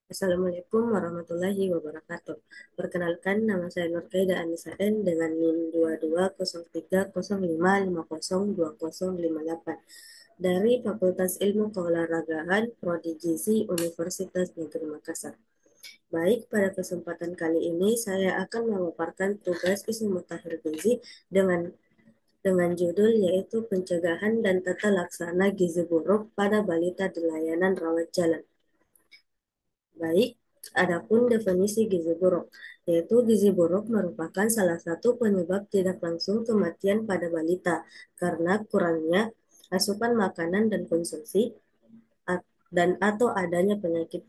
Assalamualaikum warahmatullahi wabarakatuh. Perkenalkan, nama saya Nurkaida Anissa N dengan NIM 220305502058 dari Fakultas Ilmu Keolahragaan Prodi Gizi Universitas Negeri Makassar. Baik, pada kesempatan kali ini saya akan memaparkan tugas Ismu Mutakhir Gizi dengan judul yaitu pencegahan dan tata laksana gizi buruk pada balita di layanan rawat jalan. Baik, adapun definisi gizi buruk, yaitu gizi buruk merupakan salah satu penyebab tidak langsung kematian pada balita karena kurangnya asupan makanan dan konsumsi dan atau adanya penyakit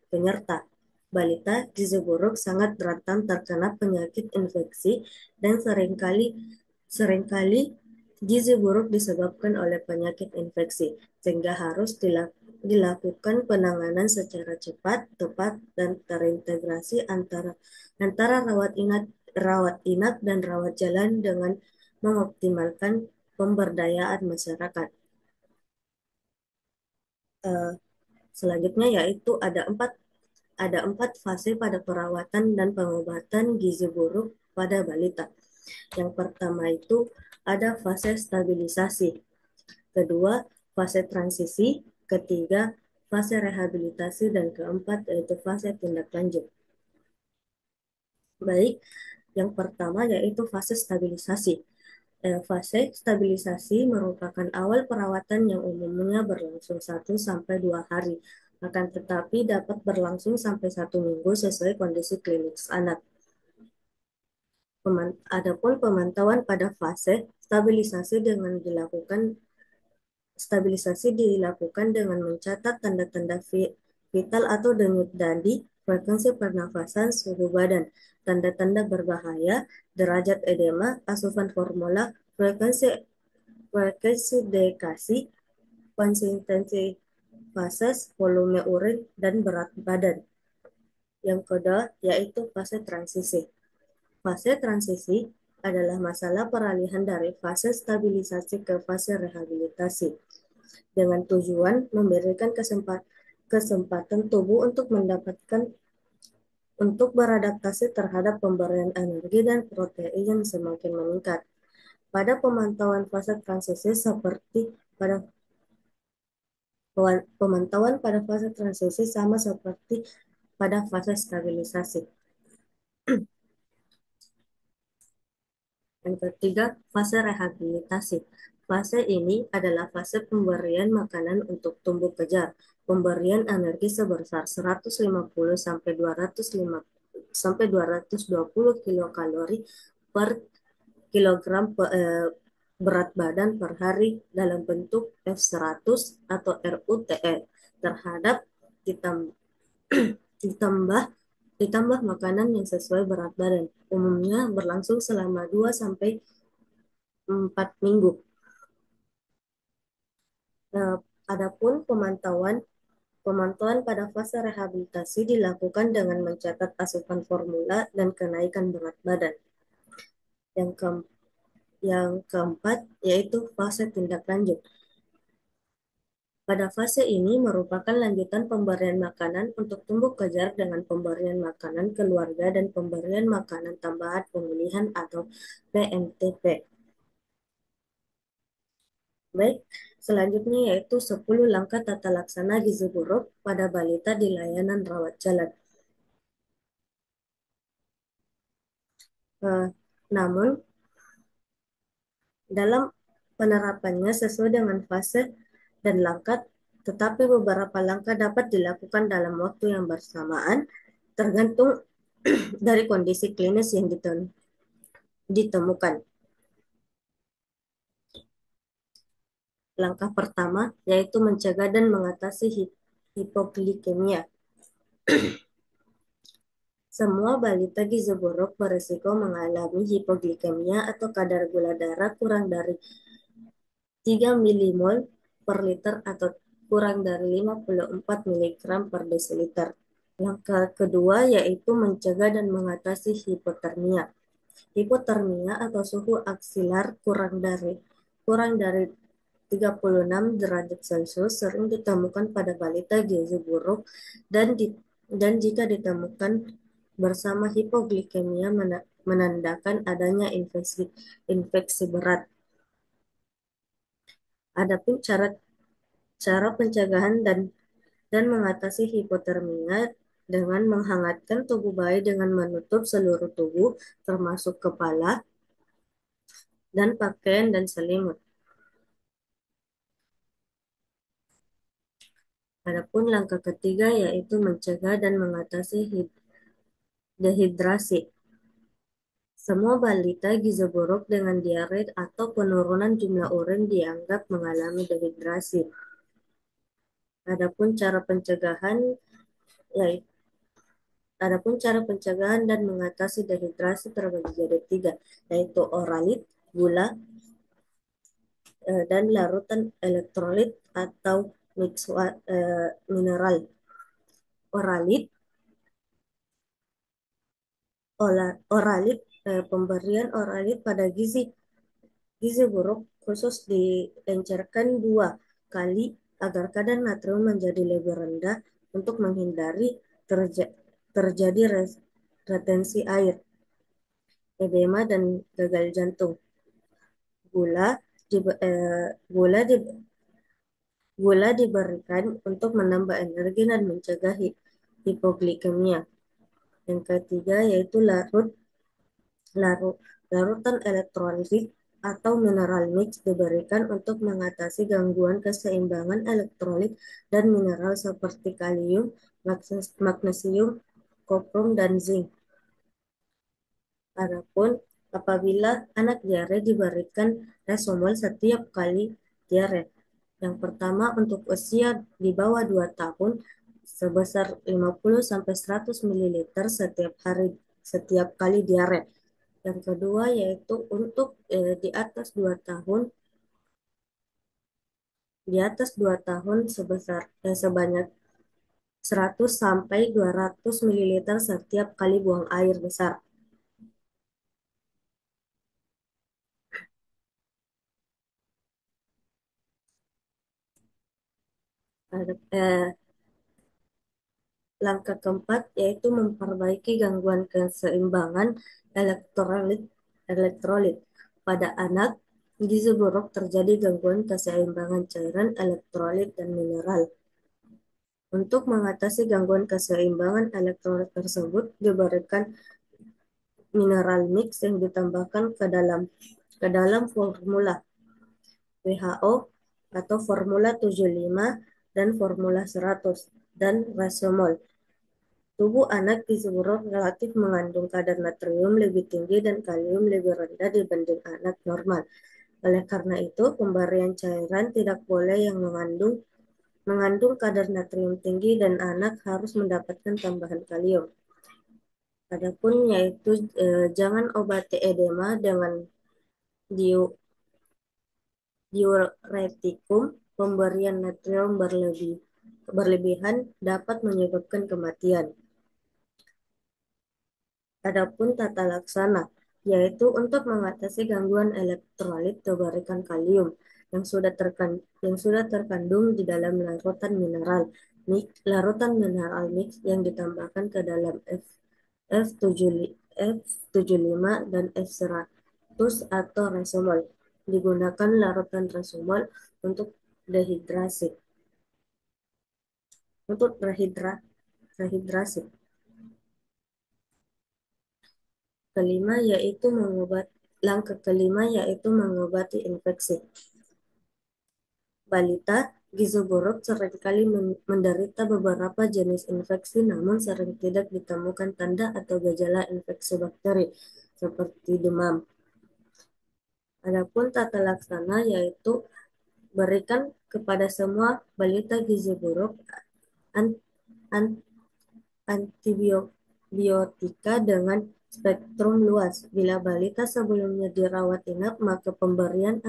penyerta. Balita gizi buruk sangat rentan terkena penyakit infeksi dan seringkali gizi buruk disebabkan oleh penyakit infeksi, sehingga harus dilakukan penanganan secara cepat, tepat, dan terintegrasi antara antara rawat inap dan rawat jalan dengan mengoptimalkan pemberdayaan masyarakat. Eh, Selanjutnya yaitu ada empat fase pada perawatan dan pengobatan gizi buruk pada balita. Yang pertama itu ada fase stabilisasi, kedua fase transisi, ketiga fase rehabilitasi, dan keempat yaitu fase tindak lanjut. Baik, yang pertama yaitu fase stabilisasi. Fase stabilisasi merupakan awal perawatan yang umumnya berlangsung 1 sampai 2 hari, akan tetapi dapat berlangsung sampai 1 minggu sesuai kondisi klinis anak. Adapun pemantauan pada fase stabilisasi dilakukan dengan mencatat tanda-tanda vital atau denyut nadi, frekuensi pernafasan, suhu badan, tanda-tanda berbahaya, derajat edema, asupan formula, frekuensi frekuensi dekasi, konsistensi fases, volume urin, dan berat badan. Yang kedua yaitu fase transisi. Fase transisi adalah masalah peralihan dari fase stabilisasi ke fase rehabilitasi dengan tujuan memberikan kesempatan tubuh untuk beradaptasi terhadap pemberian energi dan protein yang semakin meningkat. Pada pemantauan fase transisi pada pemantauan pada fase transisi sama seperti pada fase stabilisasi. Yang ketiga, fase rehabilitasi. Fase ini adalah fase pemberian makanan untuk tumbuh kejar, pemberian energi sebesar 150 sampai 220 kilokalori per kilogram berat badan per hari dalam bentuk F100 atau RUTE terhadap ditambah ditambah makanan yang sesuai berat badan, umumnya berlangsung selama 2 sampai 4 minggu. Nah, adapun pemantauan pada fase rehabilitasi dilakukan dengan mencatat asupan formula dan kenaikan berat badan. Yang ke yang keempat yaitu fase tindak lanjut. Pada fase ini merupakan lanjutan pemberian makanan untuk tumbuh kejar dengan pemberian makanan keluarga dan pemberian makanan tambahan pemulihan atau PMTP. Baik, selanjutnya yaitu 10 langkah tata laksana gizi buruk pada balita di layanan rawat jalan. Eh, Namun, dalam penerapannya sesuai dengan fase dan langkah, tetapi beberapa langkah dapat dilakukan dalam waktu yang bersamaan, tergantung dari kondisi klinis yang ditemukan. Langkah pertama yaitu mencegah dan mengatasi hipoglikemia. Semua balita gizi buruk berisiko mengalami hipoglikemia atau kadar gula darah kurang dari 3 milimol per liter atau kurang dari 54 miligram per desiliter. Langkah kedua yaitu mencegah dan mengatasi hipotermia. Hipotermia atau suhu aksilar kurang dari 36 derajat Celcius sering ditemukan pada balita gizi buruk dan dan jika ditemukan bersama hipoglikemia menandakan adanya infeksi berat. Adapun cara cara pencegahan dan mengatasi hipotermia dengan menghangatkan tubuh bayi dengan menutup seluruh tubuh, termasuk kepala dan pakaian dan selimut. Adapun langkah ketiga yaitu mencegah dan mengatasi dehidrasi. Semua balita gizi buruk dengan diare atau penurunan jumlah urin dianggap mengalami dehidrasi. Adapun cara pencegahan yaitu Adapun cara pencegahan dan mengatasi dehidrasi terbagi jadi tiga, yaitu oralit, gula, dan larutan elektrolit atau mineral. Oralit, oralit, pemberian oralit pada gizi buruk khusus diencerkan 2 kali agar kadar natrium menjadi lebih rendah untuk menghindari terjadi retensi air, edema, dan gagal jantung. Gula di, eh, gula di, gula diberikan untuk menambah energi dan mencegah hipoglikemia. Yang ketiga yaitu larut larutan elektrolit atau mineral mix diberikan untuk mengatasi gangguan keseimbangan elektrolit dan mineral seperti kalium, magnesium, koprum, dan zinc. Adapun apabila anak diare diberikan resomol setiap kali diare. Yang pertama untuk usia di bawah 2 tahun sebesar 50 sampai 100 ml setiap kali diare. Yang kedua yaitu untuk di atas 2 tahun sebanyak 100 sampai 200 ml setiap kali buang air besar. Langkah keempat yaitu memperbaiki gangguan keseimbangan elektrolit. elektrolit. Pada anak, gizi buruk terjadi gangguan keseimbangan cairan elektrolit dan mineral. Untuk mengatasi gangguan keseimbangan elektrolit tersebut, diberikan mineral mix yang ditambahkan ke dalam formula WHO atau formula 75 dan formula 100 dan resomol. Tubuh anak gizi buruk relatif mengandung kadar natrium lebih tinggi dan kalium lebih rendah dibanding anak normal. Oleh karena itu, pemberian cairan tidak boleh yang mengandung kadar natrium tinggi dan anak harus mendapatkan tambahan kalium. Adapun yaitu jangan obati edema dengan diuretikum. Pemberian natrium berlebihan dapat menyebabkan kematian. Adapun tata laksana, yaitu untuk mengatasi gangguan elektrolit diberikan kalium yang sudah terkandung di dalam larutan mineral mix yang ditambahkan ke dalam F75 dan F100 atau resomol. Digunakan larutan resomol untuk dehidrasi. Untuk rehidrasi. Langkah kelima yaitu mengobati infeksi. Balita gizi buruk seringkali menderita beberapa jenis infeksi namun sering tidak ditemukan tanda atau gejala infeksi bakteri seperti demam. Adapun tata laksana yaitu berikan kepada semua balita gizi buruk antibiotika dengan spektrum luas. Bila balita sebelumnya dirawat inap, maka pemberian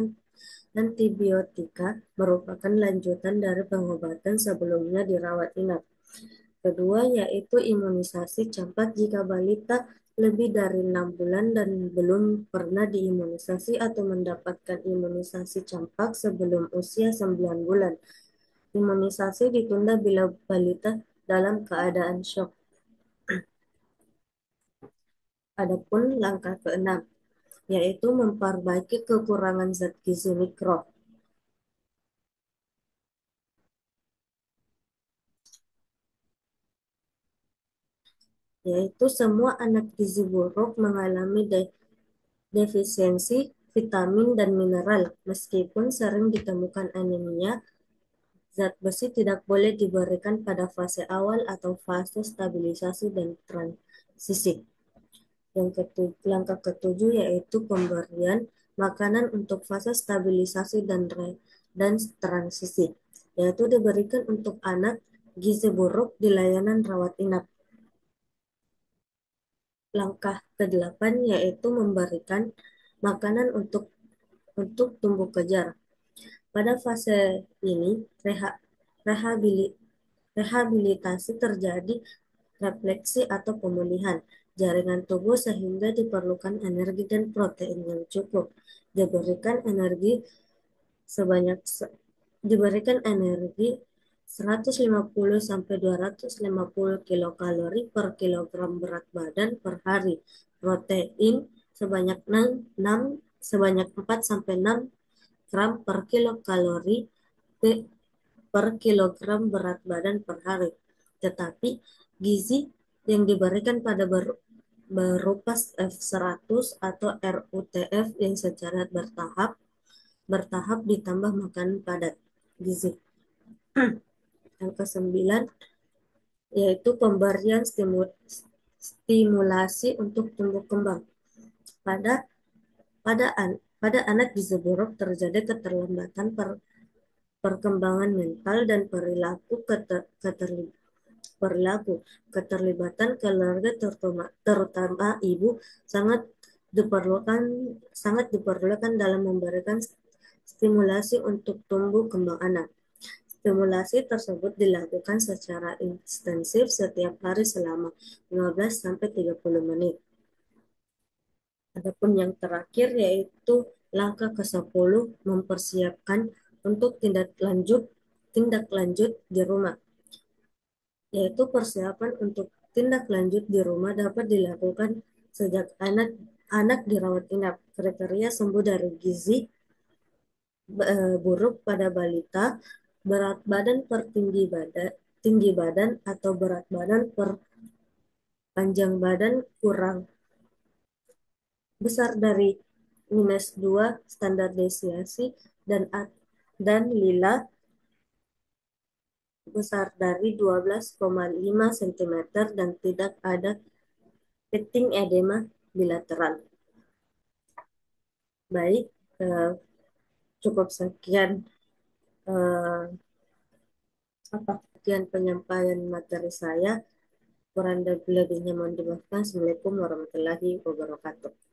antibiotika merupakan lanjutan dari pengobatan sebelumnya dirawat inap. Kedua yaitu imunisasi campak jika balita lebih dari 6 bulan dan belum pernah diimunisasi atau mendapatkan imunisasi campak sebelum usia 9 bulan. Imunisasi ditunda bila balita dalam keadaan syok. Adapun langkah keenam, yaitu memperbaiki kekurangan zat gizi mikro, yaitu semua anak gizi buruk mengalami defisiensi vitamin dan mineral. Meskipun sering ditemukan anemia, zat besi tidak boleh diberikan pada fase awal atau fase stabilisasi dan transisi. Langkah ketujuh yaitu pemberian makanan untuk fase stabilisasi dan transisi, yaitu diberikan untuk anak gizi buruk di layanan rawat inap. Langkah kedelapan yaitu memberikan makanan untuk tumbuh kejar. Pada fase ini, rehabilitasi terjadi refleksi atau pemulihan jaringan tubuh sehingga diperlukan energi dan protein yang cukup. Diberikan energi sebanyak diberikan energi 150 sampai 250 kilokalori per kilogram berat badan per hari. Protein sebanyak 6 sebanyak 4 sampai 6 gram per kilokalori per kilogram berat badan per hari. Tetapi gizi yang diberikan berupa F100 atau RUTF yang secara bertahap bertahap ditambah makanan padat gizi. Yang ke-9 yaitu pemberian stimulasi untuk tumbuh kembang. Pada pada pada anak gizi buruk terjadi keterlambatan perkembangan mental dan perilaku. Keterlibatan keluarga terutama ibu sangat diperlukan dalam memberikan stimulasi untuk tumbuh kembang anak. Stimulasi tersebut dilakukan secara intensif setiap hari selama 15 sampai 30 menit. Adapun yang terakhir yaitu langkah ke-10 mempersiapkan untuk tindak lanjut di rumah, yaitu persiapan untuk tindak lanjut di rumah dapat dilakukan sejak anak dirawat inap. Kriteria sembuh dari gizi buruk pada balita, berat badan per tinggi badan atau berat badan per panjang badan kurang besar dari -2 standar deviasi dan lila besar dari 12,5 cm dan tidak ada peting edema bilateral. Baik, cukup sekian eh, sekian penyampaian materi saya. Kurang dan lebihnya mohon dimaafkan. Assalamualaikum warahmatullahi wabarakatuh.